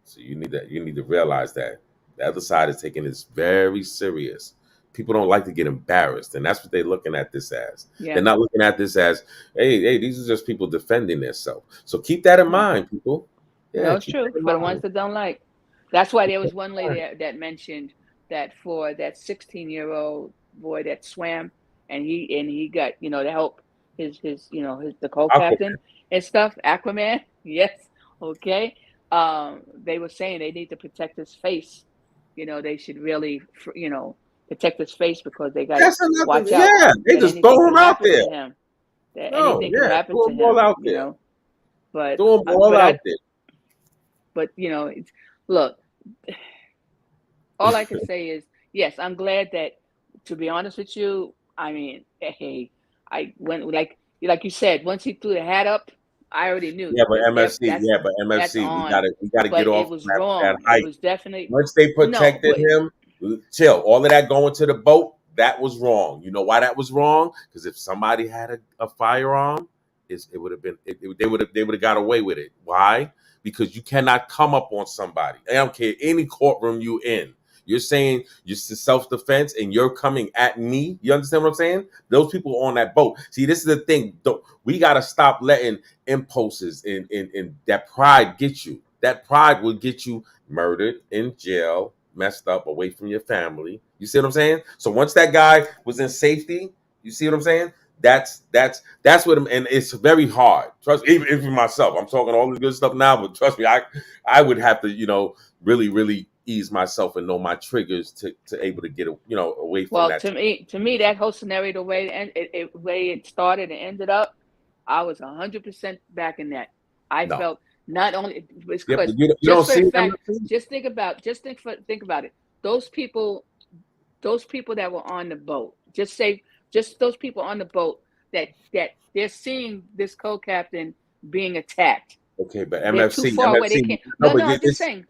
So you need to realize that the other side is taking this very serious. People don't like to get embarrassed, and that's what they're looking at this as. Yeah. They're not looking at this as, hey, these are just people defending themselves. So keep that in mind, people. Yeah, No, it's true. For the ones that don't like. That's why there was one lady that mentioned that for that 16-year-old boy that swam and he got, to help the co-captain and stuff, Aquaman. Yes. Okay. They were saying they need to protect his face. They should really, protect his face because they got to watch out. Yeah, they just throw him out there. Anything can happen to him. Throw them all out there. But throw them all out there. But look, all I can say is yes. I'm glad that. To be honest with you, I mean, hey, I went like you said. Once he threw the hat up, I already knew. Yeah, but MFC, we gotta get off. It was wrong. It was definitely once they protected him. Chill. All of that going to the boat, that was wrong. You know why that was wrong? Because if somebody had a firearm, it would have been. They would have got away with it. Why? Because you cannot come up on somebody. I don't care any courtroom you in. You're saying you're self-defense and you're coming at me. You understand what I'm saying? Those people on that boat. See, this is the thing. We got to stop letting impulses and that pride get you. That pride will get you murdered, in jail, messed up, away from your family. You see what I'm saying? So once that guy was in safety, you see what I'm saying? That's what and it's very hard. Trust me, even myself. I'm talking all this good stuff now, but trust me, I would have to, really ease myself and know my triggers to able to get away from that. To me, that whole scenario, the way it started and ended up, I was 100% back in that. I felt not only because just think about it. Those people that were on the boat. Just those people on the boat that they're seeing this co-captain being attacked. Okay, but they're MFC, too far away. They can't. No, I'm just saying.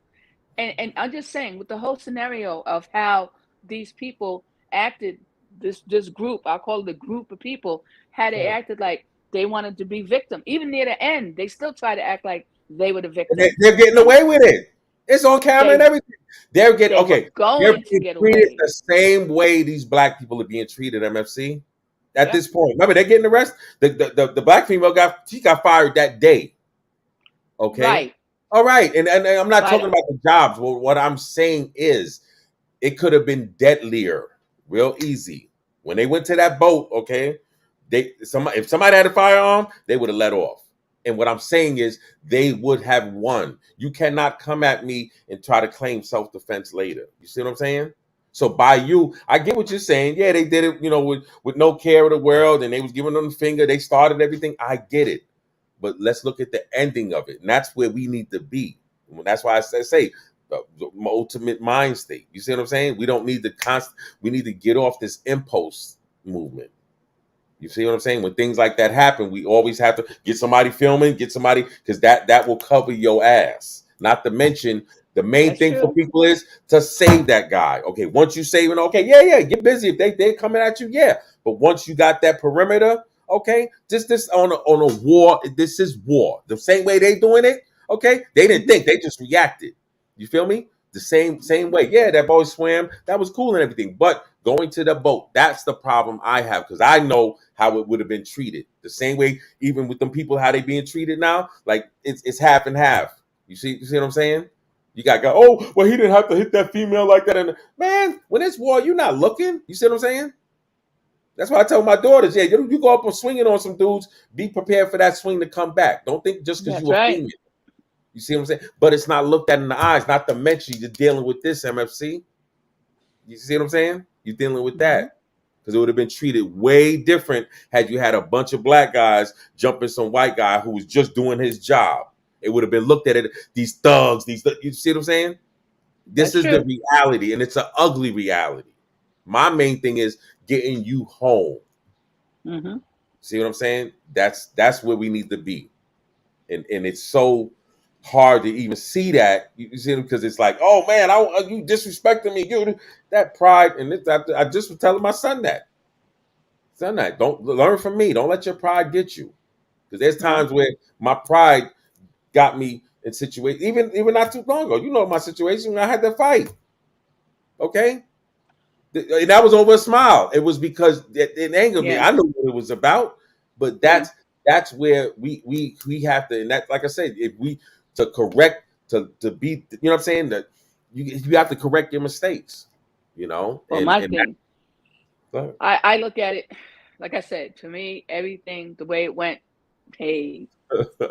And I'm just saying with the whole scenario of how these people acted, this group, I call it a group of people, how they acted like they wanted to be victim. Even near the end, they still try to act like they were the victim. They're getting away with it. It's on camera and everything. They're getting they're being treated the same way these black people are being treated. MFC at this point. Remember, they're getting arrested. The black female she got fired that day. Okay. Right. All right, and I'm not talking about the jobs. Well, what I'm saying is, it could have been deadlier, real easy. When they went to that boat, okay, if somebody had a firearm, they would have let off. And what I'm saying is, they would have won. You cannot come at me and try to claim self-defense later. You see what I'm saying? So by you, I get what you're saying. Yeah, they did it, with no care of the world, and they was giving them the finger. They started everything. I get it. but let's look at the ending of it, and that's where we need to be. That's why I say the ultimate mind state. You see what I'm saying? We don't need we need to get off this impulse movement. You see what I'm saying? When things like that happen, we always have to get somebody filming, get somebody, because that will cover your ass. Not to mention, the main thing for people is to save that guy. Okay, once you save it, okay, yeah, get busy. If they're coming at you, yeah. But once you got that perimeter, okay, just this on a war, this is war. The same way they doing it, okay? They didn't think, they just reacted. You feel me? The same way. Yeah, that boy swam. That was cool and everything. But going to the boat, that's the problem I have, because I know how it would have been treated. The same way, even with them people, how they being treated now, like it's half and half. You see what I'm saying? You got oh, well, he didn't have to hit that female like that. And man, when it's war, you're not looking. You see what I'm saying? That's why I tell my daughters, yeah, you go up and swinging on some dudes, be prepared for that swing to come back. Don't think just because you're a female. You see what I'm saying? But it's not looked at in the eyes, not to mention you're dealing with this, MFC. You see what I'm saying? You're dealing with that. Because it would have been treated way different had you had a bunch of black guys jumping some white guy who was just doing his job. It would have been looked at these thugs, you see what I'm saying? This is the reality, and it's an ugly reality. My main thing is getting you home. See what I'm saying? That's where we need to be. And it's so hard to even see that. You see, because it's like, oh man, you disrespecting me. You that pride, and I just was telling my son that. Don't learn from me. Don't let your pride get you. Because there's times where my pride got me in situations, even not too long ago. You know my situation when I had to fight. Okay? And that was over a smile. It was because it angered me. I knew what it was about. But that's where we have to, and that, like I said, if we to correct, to be, you know what I'm saying, that you have to correct your mistakes, you know. Well, my thing, I look at it, like I said, to me, everything, the way it went, hey,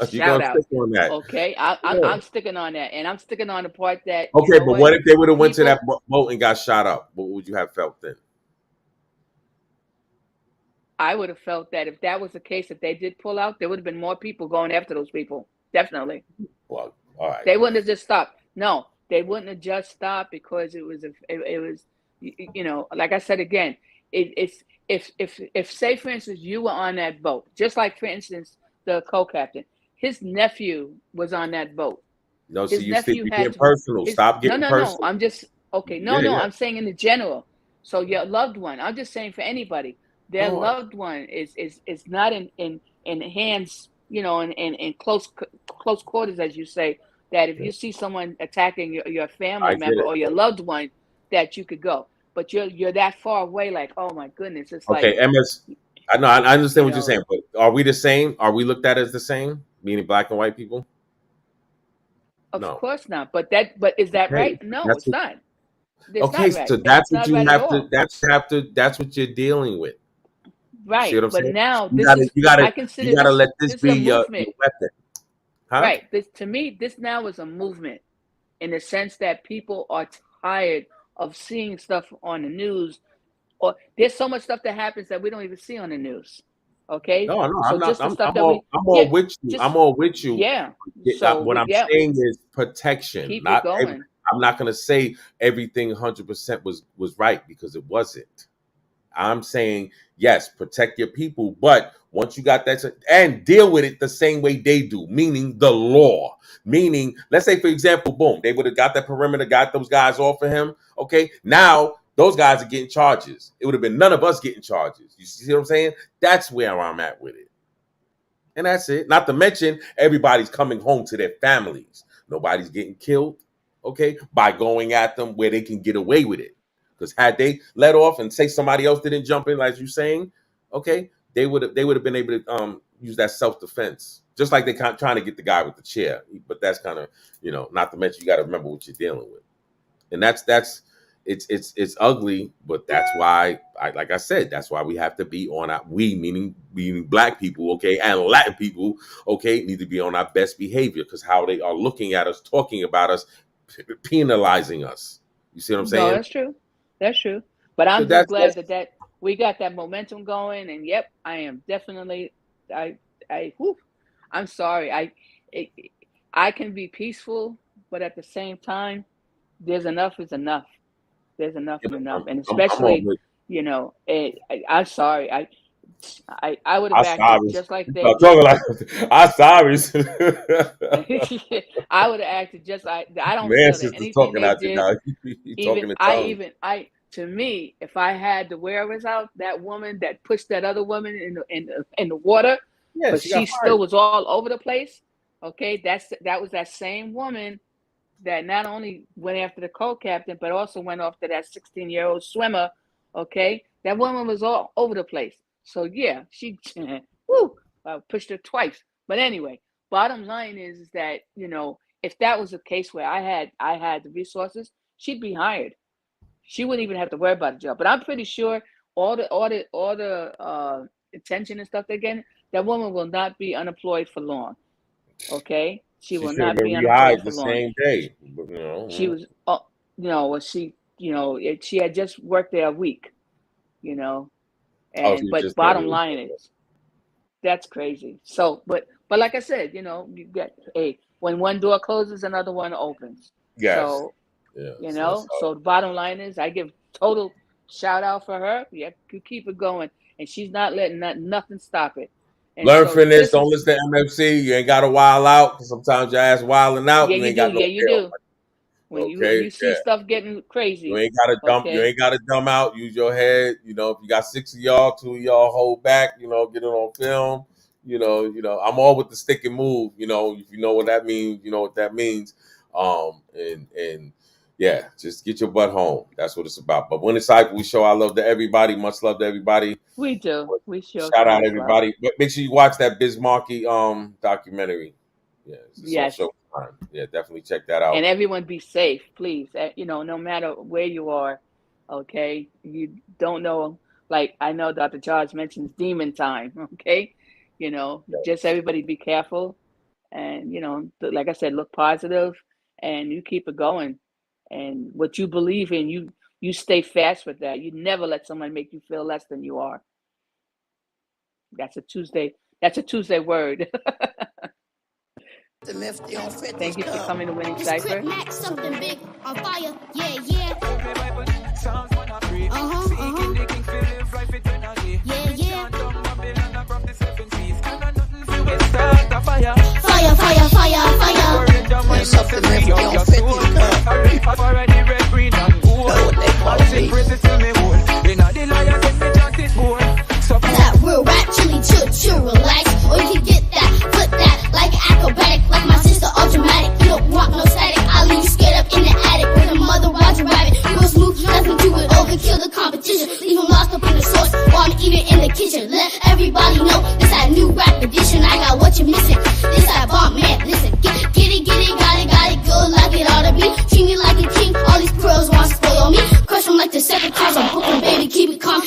shout out. Stick on that. Okay, I'm sticking on that, and I'm sticking on the part that. Okay, but what if they would have went to that boat and got shot up? What would you have felt then? I would have felt that if that was the case, if they did pull out, there would have been more people going after those people. Definitely. Well, all right. They wouldn't have just stopped. No, they wouldn't have just stopped because it was, you know, like I said again, it's if say for instance you were on that boat, just like for instance the co-captain, his nephew was on that boat. No, so you think you're getting personal. Stop getting personal. No. I'm just okay. No, I'm saying in the general. So your loved one. I'm just saying for anybody. Their loved one is not in hands, you know, in close quarters, as you say. That if you see someone attacking your family member or your loved one, that you could go. But you're that far away, like, oh my goodness, it's like. Okay, MS. I know, I understand what you're saying, but are we the same? Are we looked at as the same, meaning black and white people? Of course not. But is that right? No, it's not. Okay, so that's what you have to. That's what you're dealing with. Right, but saying? Now you gotta let this be your weapon. Huh? Right. To me, this now is a movement in the sense that people are tired of seeing stuff on the news, or there's so much stuff that happens that we don't even see on the news. Okay. No, I'm not. I'm all with you. I'm all with you. Yeah. So what I'm saying is protection. Keep it going. I'm not gonna say everything 100% was right, because it wasn't. I'm saying, yes, protect your people, but once you got that, and deal with it the same way they do, meaning the law. Meaning, let's say, for example, boom, they would have got that perimeter, got those guys off of him. Okay, now those guys are getting charges. It would have been none of us getting charges. You see what I'm saying? That's where I'm at with it. And that's it. Not to mention, everybody's coming home to their families. Nobody's getting killed, okay, by going at them where they can get away with it. Because had they let off and say somebody else didn't jump in, like you're saying, okay, they would have been able to use that self-defense, just like they trying to get the guy with the chair. But that's kind of, you know, not to mention you got to remember what you're dealing with, and that's it's ugly. But that's why, like I said, that's why we have to be on our meaning black people, okay, and Latin people, okay, need to be on our best behavior, because how they are looking at us, talking about us, penalizing us. You see what I'm saying? No, that's true. That's true. But I'm just glad that we got that momentum going. And yep, I am definitely, I'm sorry. I can be peaceful, but at the same time, there's enough is enough. There's enough is enough, and especially, you know, I'm sorry. I would have acted just like they. I'm sorry. I would have acted just like I don't Man, feel that anything talking they out did. there now. To me, if I had the wherewithal, that woman that pushed that other woman in the water, yeah, but she still was all over the place. Okay, that was that same woman that not only went after the co-captain, but also went after that 16-year-old swimmer. Okay, that woman was all over the place. So yeah, she pushed her twice. But anyway, bottom line is that, you know, if that was a case where I had the resources, she'd be hired. She wouldn't even have to worry about the job. But I'm pretty sure all the attention and stuff they're getting, that woman will not be unemployed for long. Okay, she will not be unemployed for long. The same day. But, you know, she was, she had just worked there a week. You know, and but bottom line is, that's crazy. So, but like I said, you know, you get when one door closes, another one opens. Yes. So, you know, so the bottom line is, I give total shout out for her. Yeah, you keep it going, and she's not letting nothing stop it. And learn from this. Don't listen to MFC. You ain't got to wild out. Sometimes your ass wilding out. Yeah, you ain't got no you do. When you see stuff getting crazy, you ain't got to dump. You ain't got to dumb out. Use your head. You know, if you got 6 of y'all, 2 of y'all hold back. You know, get it on film. You know. I'm all with the stick and move. You know, if you know what that means, you know what that means. And yeah, just get your butt home. That's what it's about. But when it's like, we show our love to everybody. Much love to everybody. We do. We show. Shout out everybody. But make sure you watch that Biz Markie documentary. Yeah. Yes. Yeah, definitely check that out. And everyone be safe, please. You know, no matter where you are, okay? You don't know, like I know Dr. Charles mentions demon time, okay? You know, just everybody be careful. And, you know, like I said, look positive and you keep it going. And what you believe in, you stay fast with that. You never let someone make you feel less than you are. That's a Tuesday word. Thank you for coming to Winning Cypher. Something big on fire, yeah. Fire. There's something heavy on 50 that real rap, chill, relax. Or you can get that, flip that, like acrobatic, like my sister, all dramatic. You don't want no static, I'll leave you scared up in the attic with a mother Roger Rabbit. Real smooth, nothing to it, overkill the competition. Leave them lost up in the sauce, while I'm even in the kitchen. Let everybody know this that new rap edition. I got what you're missing. This that bomb, man, listen. Get it, got it, good like it ought to be. Treat me like a king, all these girls want to spoil me. Crush them like the secretaries, I'm hoping, baby, keep it calm.